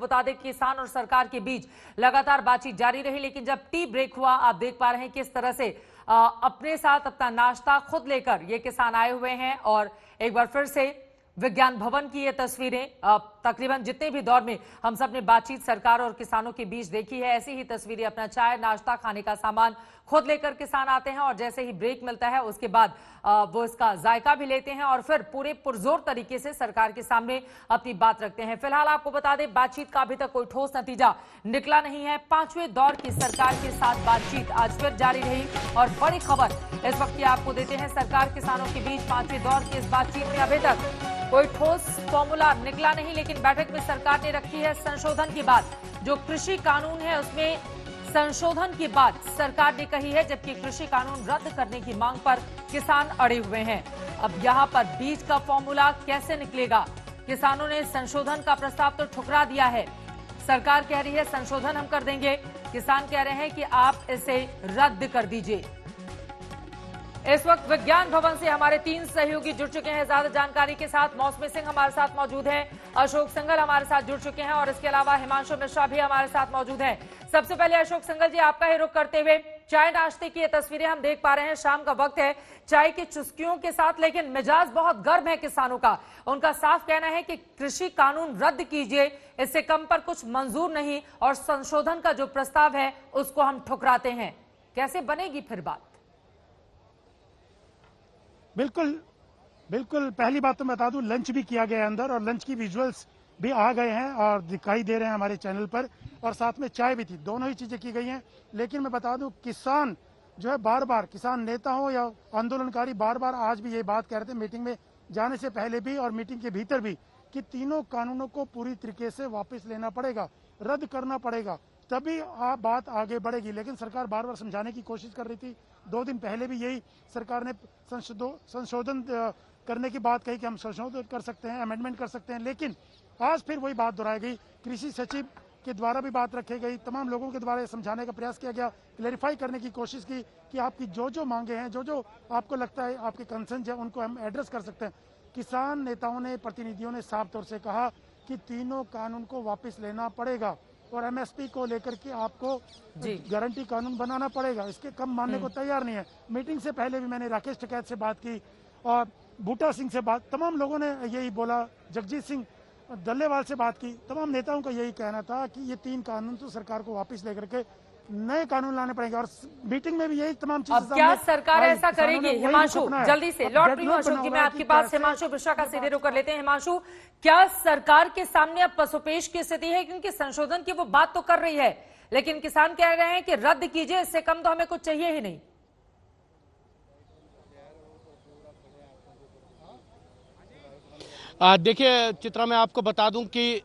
बता दें किसान और सरकार के बीच लगातार बातचीत जारी रही, लेकिन जब टी ब्रेक हुआ आप देख पा रहे हैं किस तरह से अपने साथ अपना नाश्ता खुद लेकर ये किसान आए हुए हैं। और एक बार फिर से विज्ञान भवन की ये तस्वीरें, तकरीबन जितने भी दौर में हम सब ने बातचीत सरकार और किसानों के बीच देखी है, ऐसी ही तस्वीरें अपना चाय नाश्ता खाने का सामान खुद लेकर किसान आते हैं और जैसे ही ब्रेक मिलता है उसके बाद वो इसका जायका भी लेते हैं और फिर पूरे पुरजोर तरीके से सरकार के सामने अपनी बात रखते हैं। फिलहाल आपको बता दें बातचीत का अभी तक कोई ठोस नतीजा निकला नहीं है। 5वें दौर की सरकार के साथ बातचीत आज फिर जारी रही और बड़ी खबर इस वक्त की आपको देते हैं। सरकार किसानों के बीच 5वें दौर की इस बातचीत में अभी तक कोई ठोस फॉर्मूला निकला नहीं, लेकिन बैठक में सरकार ने रखी है संशोधन की बात। जो कृषि कानून है उसमें संशोधन की बात सरकार ने कही है, जबकि कृषि कानून रद्द करने की मांग पर किसान अड़े हुए हैं। अब यहां पर बीज का फॉर्मूला कैसे निकलेगा? किसानों ने संशोधन का प्रस्ताव तो ठुकरा दिया है। सरकार कह रही है संशोधन हम कर देंगे, किसान कह रहे हैं कि आप इसे रद्द कर दीजिए। इस वक्त विज्ञान भवन से हमारे 3 सहयोगी जुड़ चुके हैं ज्यादा जानकारी के साथ। मौसमी सिंह हमारे साथ मौजूद हैं, अशोक संगल हमारे साथ जुड़ चुके हैं और इसके अलावा हिमांशु मिश्रा भी हमारे साथ मौजूद हैं। सबसे पहले अशोक संगल जी, आपका ही रुख करते हुए चाय नाश्ते की ये तस्वीरें हम देख पा रहे हैं। शाम का वक्त है, चाय की चुस्कियों के साथ, लेकिन मिजाज बहुत गर्म है किसानों का। उनका साफ कहना है कि कृषि कानून रद्द कीजिए, इससे कम पर कुछ मंजूर नहीं और संशोधन का जो प्रस्ताव है उसको हम ठुकराते हैं। कैसे बनेगी फिर बात? बिल्कुल पहली बात तो मैं बता दूं, लंच भी किया गया है अंदर और लंच की विजुअल्स भी आ गए हैं और दिखाई दे रहे हैं हमारे चैनल पर, और साथ में चाय भी थी। दोनों ही चीजें की गई हैं। लेकिन मैं बता दूं, किसान जो है बार बार, किसान नेता हो या आंदोलनकारी, बार बार आज भी ये बात कह रहे थे मीटिंग में जाने से पहले भी और मीटिंग के भीतर भी, कि तीनों कानूनों को पूरी तरीके से वापस लेना पड़ेगा, रद्द करना पड़ेगा, तभी बात आगे बढ़ेगी। लेकिन सरकार बार बार समझाने की कोशिश कर रही थी। 2 दिन पहले भी यही सरकार ने संशोधन करने की बात कही कि हम संशोधन कर सकते हैं, अमेंडमेंट कर सकते हैं। लेकिन आज फिर वही बात दोहराई गई। कृषि सचिव के द्वारा भी बात रखी गई, तमाम लोगों के द्वारा समझाने का प्रयास किया गया, क्लैरिफाई करने की कोशिश की कि आपकी जो मांगे हैं, जो आपको लगता है आपके कंसर्न है, उनको हम एड्रेस कर सकते हैं। किसान नेताओं ने, प्रतिनिधियों ने साफ तौर से कहा कि तीनों कानून को वापस लेना पड़ेगा और एमएसपी को लेकर के आपको गारंटी कानून बनाना पड़ेगा। इसके कम मानने को तैयार नहीं है। मीटिंग से पहले भी मैंने राकेश टिकैत से बात की और बूटा सिंह से बात, तमाम लोगों ने यही बोला, जगजीत सिंह डल्लेवाल से बात की। तमाम नेताओं का यही कहना था कि ये 3 कानून तो सरकार को वापस लेकर के नए कानून लाने पड़ेंगे और मीटिंग में भी यही तमाम चीजें। अब क्या सरकार ऐसा करेगी? हिमांशु, जल्दी से लौट रही हूं अशोक जी, मैं आपके पास हिमांशु मिश्रा का सीधे रुख कर लेते हैं। हिमांशु, क्या सरकार के सामने अब पसोपेश की स्थिति है? क्योंकि संशोधन की वो बात तो कर रही है, लेकिन किसान कह रहे हैं कि रद्द कीजिए, इससे कम तो हमें कुछ चाहिए ही नहीं। देखिए चित्रा, मैं आपको बता दूं कि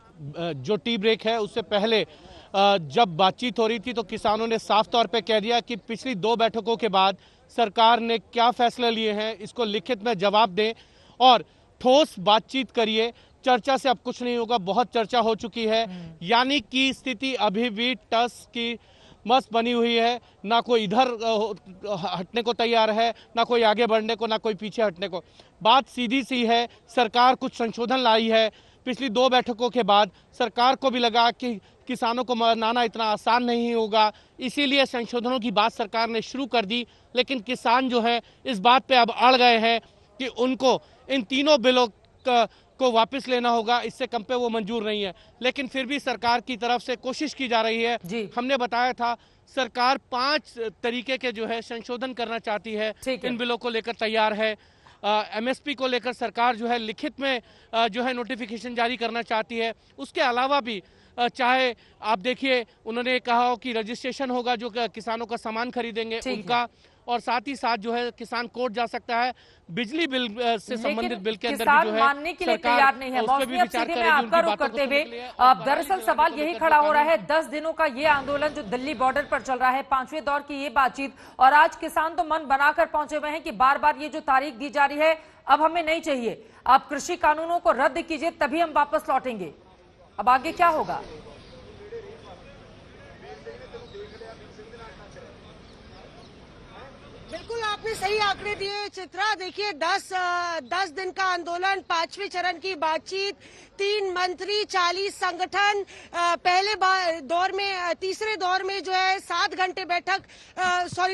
जो टी ब्रेक है उससे पहले जब बातचीत हो रही थी तो किसानों ने साफ तौर पे कह दिया कि पिछली 2 बैठकों के बाद सरकार ने क्या फैसले लिए हैं इसको लिखित में जवाब दें और ठोस बातचीत करिए। चर्चा से अब कुछ नहीं होगा, बहुत चर्चा हो चुकी है। यानी कि स्थिति अभी भी टस की मस्त बनी हुई है। ना कोई इधर हटने को तैयार है, ना कोई आगे बढ़ने को, ना कोई पीछे हटने को। बात सीधी सी है, सरकार कुछ संशोधन लाई है। पिछली 2 बैठकों के बाद सरकार को भी लगा कि किसानों को मनाना इतना आसान नहीं होगा, इसीलिए संशोधनों की बात सरकार ने शुरू कर दी। लेकिन किसान जो है इस बात पे अब अड़ गए हैं कि उनको इन तीनों बिलों को वापस लेना होगा, इससे कम पे वो मंजूर नहीं है। लेकिन फिर भी सरकार की तरफ से कोशिश की जा रही है। हमने बताया था सरकार 5 तरीके के जो है संशोधन करना चाहती है, इन बिलों को लेकर तैयार है। एमएसपी को लेकर सरकार जो है लिखित में जो है नोटिफिकेशन जारी करना चाहती है। उसके अलावा भी चाहे आप देखिए, उन्होंने कहा हो कि रजिस्ट्रेशन होगा जो किसानों का सामान खरीदेंगे उनका, और साथ ही साथ जो है किसान कोर्ट जा सकता है। बिजली बिल से संबंधित बिल के अंदर भी जो है मानने के लिए तैयार नहीं है। मौसमी, अब सीधे मैं आपका रुख करते हुए, दरअसल सवाल यही खड़ा हो रहा है, 10 दिनों का ये आंदोलन जो दिल्ली बॉर्डर पर चल रहा है, 5वें दौर की ये बातचीत, और आज किसान तो मन बनाकर पहुंचे हुए हैं कि बार बार ये जो तारीख दी जा रही है अब हमें नहीं चाहिए, आप कृषि कानूनों को रद्द कीजिए तभी हम वापस लौटेंगे। अब आगे क्या होगा? बिल्कुल आपने सही आंकड़े दिए चित्रा। देखिए 10 दिन का आंदोलन, 5वें चरण की बातचीत, 3 मंत्री, 40 संगठन, पहले दौर में, तीसरे दौर में जो है 7 घंटे बैठक,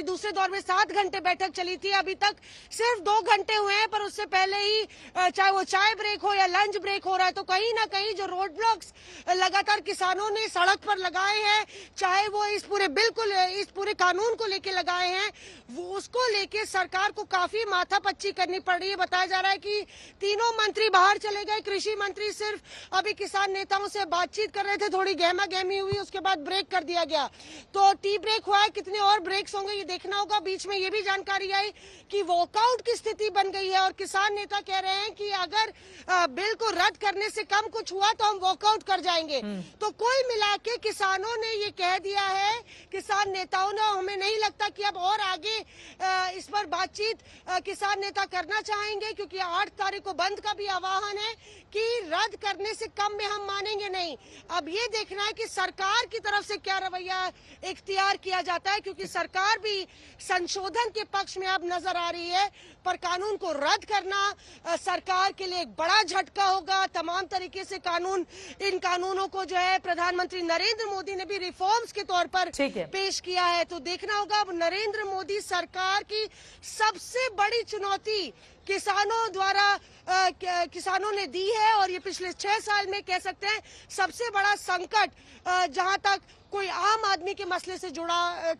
दूसरे दौर में 7 घंटे बैठक चली थी। अभी तक सिर्फ 2 घंटे हुए हैं, पर उससे पहले ही चाहे वो चाय ब्रेक हो या लंच ब्रेक हो रहा है, तो कहीं ना कहीं जो रोड ब्लॉक्स लगातार किसानों ने सड़क पर लगाए हैं, चाहे वो इस पूरे कानून को लेके लगाए हैं, वो उसको लेके सरकार को काफी माथापच्ची करनी पड़ रही है। बताया जा रहा है कि तीनों मंत्री बाहर चले गए, कृषि मंत्री सिर्फ अभी किसान नेताओं से बातचीत कर रहे थे, थोड़ी गहमा गहमी हुई, उसके बाद ब्रेक कर दिया गया। तो टी ब्रेक हुआ है, कितने और ब्रेक्स होंगे ये देखना होगा। बीच में ये भी जानकारी आई कि वॉकआउट की स्थिति बन गई है और किसान नेता कह रहे हैं कि अगर बिल को रद्द करने से कम कुछ हुआ तो हम वॉकआउट कर जाएंगे। तो कुल मिला के किसानों ने ये कह दिया है, किसान नेताओं ने, हमें नहीं लगता कि अब और आगे इस पर बातचीत किसान नेता करना चाहेंगे, क्योंकि 8 तारीख को बंद का भी आह्वान है कि रद्द करने से कम में हम मानेंगे नहीं। अब ये देखना है कि सरकार की तरफ से क्या रवैया इख्तियार किया जाता है, क्योंकि सरकार भी संशोधन के पक्ष में अब नजर आ रही है, पर कानून को रद्द करना सरकार के लिए एक बड़ा झटका होगा। तमाम तरीके से इन कानूनों को जो है प्रधानमंत्री नरेंद्र मोदी ने भी रिफॉर्म्स के तौर पर पेश किया है। तो देखना होगा अब नरेंद्र मोदी सरकार की सबसे बड़ी चुनौती किसानों ने दी है, और ये पिछले 6 साल में कह सकते हैं सबसे बड़ा संकट जहां तक कोई आम आदमी के मसले से जुड़ा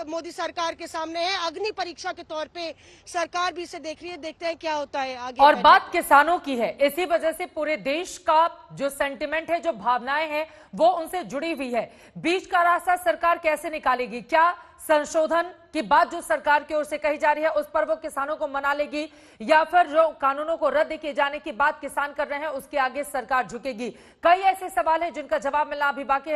मोदी सरकार के सामने है। अग्नि परीक्षा के तौर पे सरकार भी इसे देख रही है, देखते हैं क्या होता है आगे। और बात किसानों की है, इसी वजह से पूरे देश का जो सेंटिमेंट है, जो भावनाएं हैं, वो उनसे जुड़ी हुई है। बीच का रास्ता सरकार कैसे निकालेगी? क्या संशोधन की बात जो सरकार की ओर से कही जा रही है उस पर वो किसानों को मना लेगी, या फिर जो कानूनों को रद्द किए जाने की बात किसान कर रहे हैं उसके आगे सरकार झुकेगी? कई ऐसे सवाल हैं जिनका जवाब मिलना अभी बाकी है।